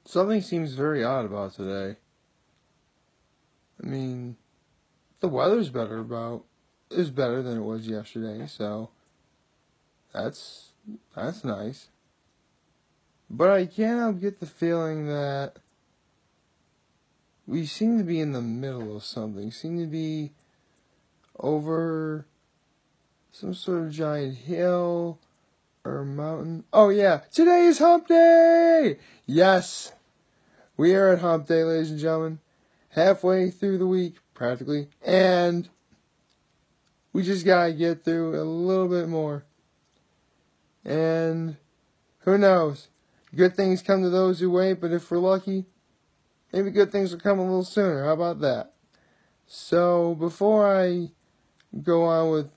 Something seems very odd about today. I mean, the weather's is better than it was yesterday, so that's nice. But I can't help get the feeling that we seem to be in the middle of something. Seem to be over some sort of giant hill or mountain. Oh yeah, today is Hump Day! Yes, we are at Hump Day, ladies and gentlemen. Halfway through the week, practically. And we just gotta get through a little bit more. And who knows? Good things come to those who wait, but if we're lucky, maybe good things will come a little sooner. How about that? So, before I go on with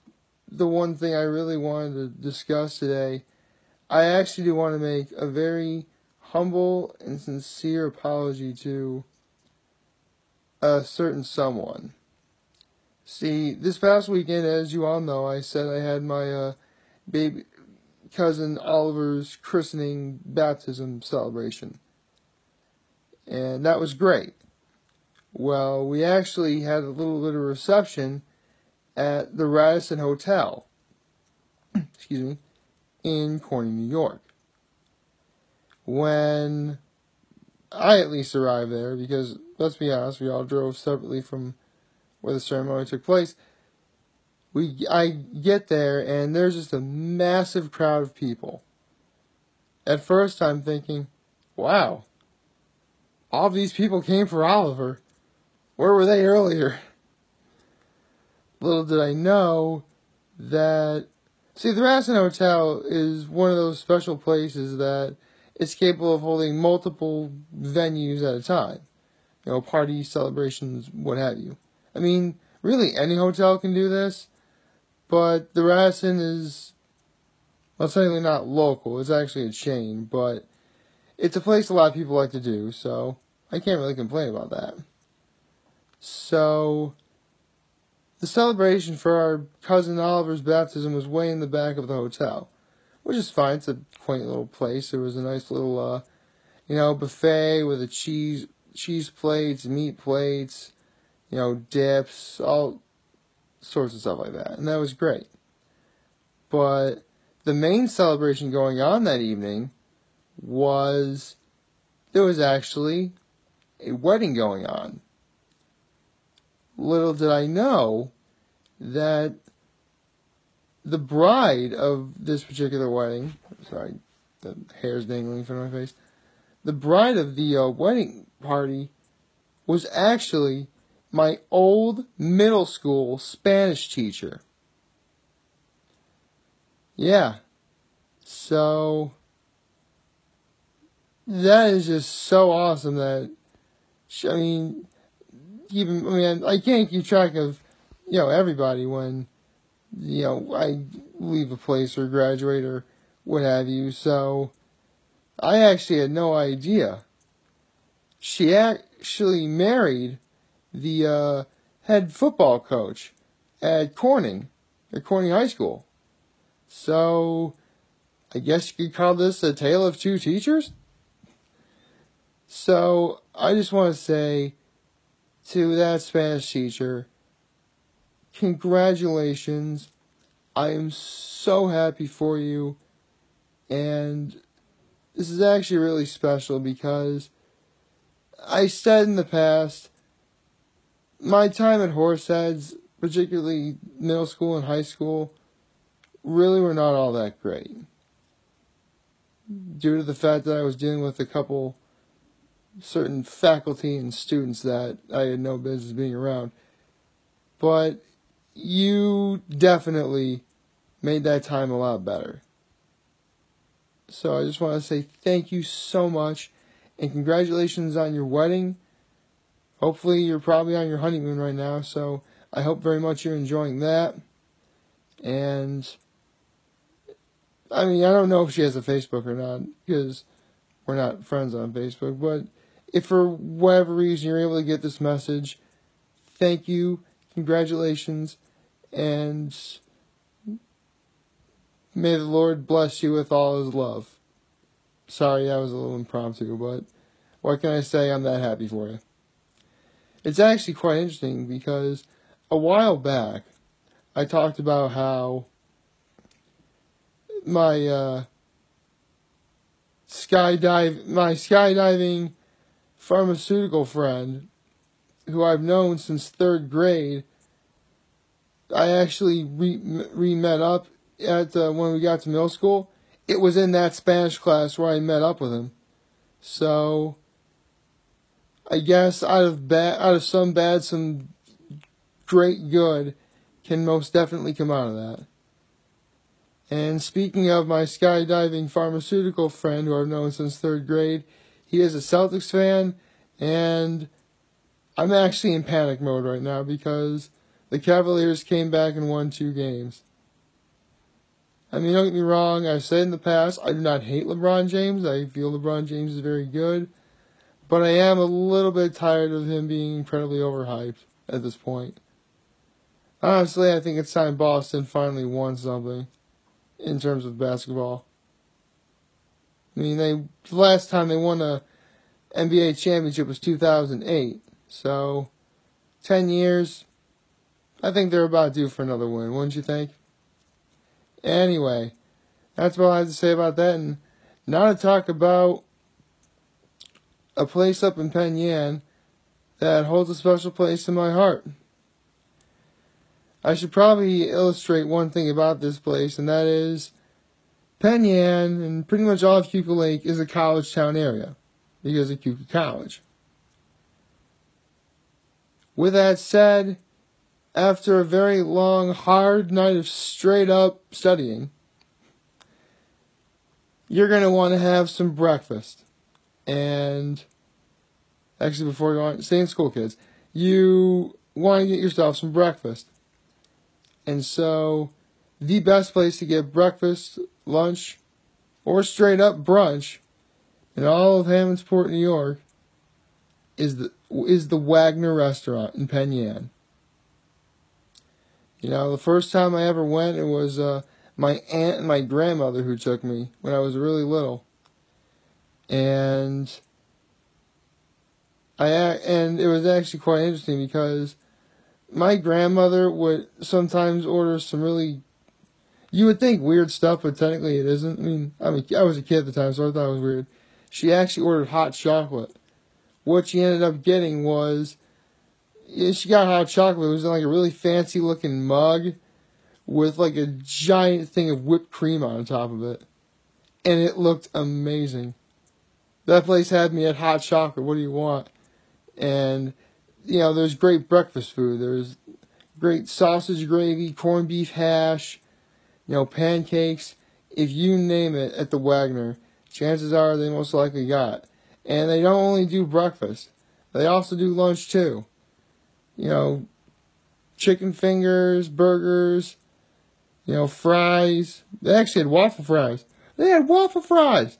the one thing I really wanted to discuss today, I actually do want to make a very humble and sincere apology to a certain someone. See, this past weekend, as you all know, I said I had my baby cousin Oliver's christening baptism celebration. And that was great. Well, we actually had a little bit of reception at the Radisson Hotel, in Corning, New York. When I at least arrived there, because let's be honest, we all drove separately from where the ceremony took place. I get there and there's just a massive crowd of people. At first I'm thinking, wow, all of these people came for Oliver. Where were they earlier? Little did I know that... See, the Radisson Hotel is one of those special places that it's capable of holding multiple venues at a time. You know, parties, celebrations, what have you. I mean, really, any hotel can do this, but the Radisson is, well, it's technically not local. It's actually a chain, but it's a place a lot of people like to do, so I can't really complain about that. So, the celebration for our cousin Oliver's baptism was way in the back of the hotel, which is fine. It's a quaint little place. There was a nice little, buffet with a cheese plates, meat plates, dips, all sorts of stuff like that. And that was great. But the main celebration going on that evening was, there was actually a wedding going on. Little did I know that the bride of this particular wedding, sorry, the hair's dangling in front of my face, the bride of the wedding party was actually my old middle school Spanish teacher. Yeah. So, that is just so awesome that, I can't keep track of, everybody when, I leave a place or graduate or what have you. So, I actually had no idea. She actually married the head football coach at Corning High School. So, I guess you could call this a tale of two teachers? So, I just want to say to that Spanish teacher, congratulations. I am so happy for you. And this is actually really special because I said in the past, my time at Horseheads, particularly middle school and high school, really were not all that great. Due to the fact that I was dealing with a couple certain faculty and students that I had no business being around. But you definitely made that time a lot better. So I just want to say thank you so much and congratulations on your wedding. Hopefully you're probably on your honeymoon right now, so I hope very much you're enjoying that. And I don't know if she has a Facebook or not, because we're not friends on Facebook, but if for whatever reason you're able to get this message, thank you, congratulations, and may the Lord bless you with all His love. Sorry, that was a little impromptu, but what can I say? I'm that happy for you. It's actually quite interesting because a while back, I talked about how my skydiving pharmaceutical friend, who I've known since third grade, I actually met up at when we got to middle school. It was in that Spanish class where I met up with him. So I guess out of some bad, some great good can most definitely come out of that. And speaking of my skydiving pharmaceutical friend who I've known since third grade, he is a Celtics fan, and I'm actually in panic mode right now because the Cavaliers came back and won 2 games. I mean, don't get me wrong, I've said in the past, I do not hate LeBron James. I feel LeBron James is very good. But I am a little bit tired of him being incredibly overhyped at this point. Honestly, I think it's time Boston finally won something in terms of basketball. I mean, the last time they won a NBA championship was 2008. So, 10 years, I think they're about due for another win, wouldn't you think? Anyway, that's what I have to say about that. And now to talk about a place up in Penn that holds a special place in my heart. I should probably illustrate one thing about this place, and that is Penn and pretty much all of Keuka Lake is a college town area because of Keuka College. With that said, after a very long, hard night of straight-up studying, you're going to want to have some breakfast. And, actually, before you go on, stay in school, kids. You want to get yourself some breakfast. And so, the best place to get breakfast, lunch, or straight-up brunch in all of Hammondsport, New York, is the Wagner Restaurant in Penn. You know, the first time I ever went, it was my aunt and my grandmother who took me when I was really little. And it was actually quite interesting because my grandmother would sometimes order some really, you would think weird stuff, but technically it isn't. I was a kid at the time, so I thought it was weird. She actually ordered hot chocolate. What she ended up getting was, she got hot chocolate. It was in like a really fancy looking mug with like a giant thing of whipped cream on top of it. And it looked amazing. That place had me at hot chocolate. What do you want? And, you know, there's great breakfast food. There's great sausage gravy, corned beef hash, you know, pancakes. If you name it at the Wagner, chances are they most likely got. And they don't only do breakfast. They also do lunch too. You know, chicken fingers, burgers, you know, fries. They actually had waffle fries. They had waffle fries.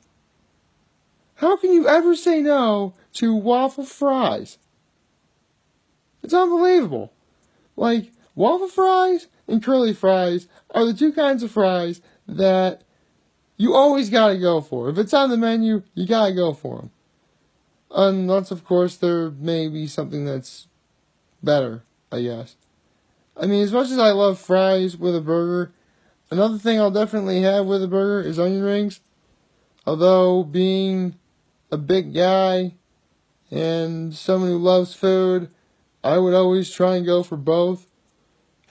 How can you ever say no to waffle fries? It's unbelievable. Like, waffle fries and curly fries are the 2 kinds of fries that you always gotta go for. If it's on the menu, you gotta go for them. Unless, of course, there may be something that's better, I guess. I mean, as much as I love fries with a burger, another thing I'll definitely have with a burger is onion rings. Although, being a big guy and someone who loves food, I would always try and go for both.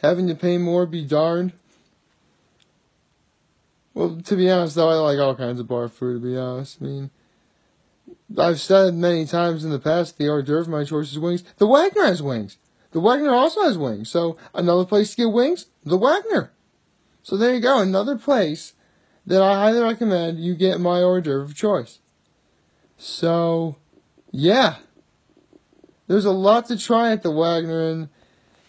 Having to pay more be darned. Well, to be honest, though, I like all kinds of bar food, to be honest. I mean, I've said many times in the past, the hors d'oeuvre, my choice is wings. The Wagner has wings. The Wagner also has wings. So, another place to get wings, the Wagner. So, there you go. Another place that I highly recommend you get my hors d'oeuvre of choice. So, yeah. There's a lot to try at the Wagner. And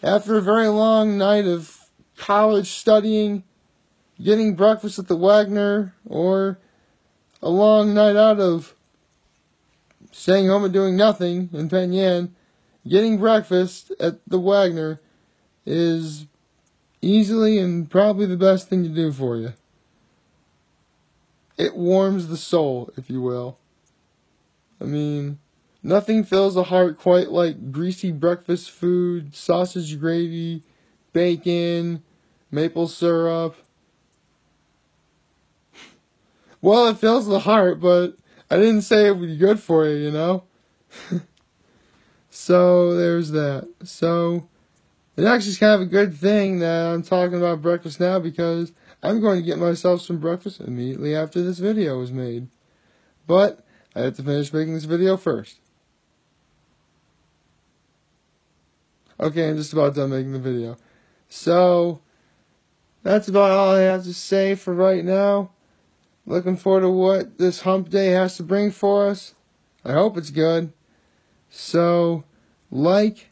after a very long night of college studying, getting breakfast at the Wagner, or a long night out of staying home and doing nothing in Penn, getting breakfast at the Wagner is easily and probably the best thing to do for you. It warms the soul, if you will. I mean, nothing fills the heart quite like greasy breakfast food, sausage gravy, bacon, maple syrup. Well, it fills the heart, but I didn't say it would be good for you, you know? So, there's that. So, it actually is kind of a good thing that I'm talking about breakfast now because I'm going to get myself some breakfast immediately after this video is made. But I have to finish making this video first. Okay, I'm just about done making the video. So, that's about all I have to say for right now. Looking forward to what this hump day has to bring for us. I hope it's good. So, like,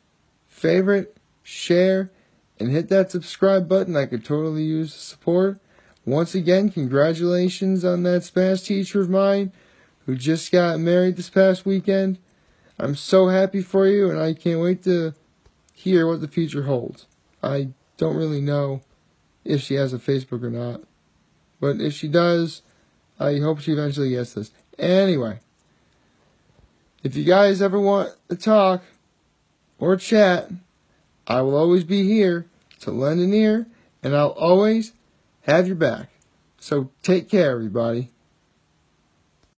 favorite, share, and hit that subscribe button. I could totally use the support. Once again, congratulations on that Spanish teacher of mine who just got married this past weekend. I'm so happy for you, and I can't wait to hear what the future holds. I don't really know if she has a Facebook or not, but if she does, I hope she eventually gets this. Anyway, if you guys ever want to talk or chat, I will always be here to lend an ear, and I'll always have your back. So take care, everybody.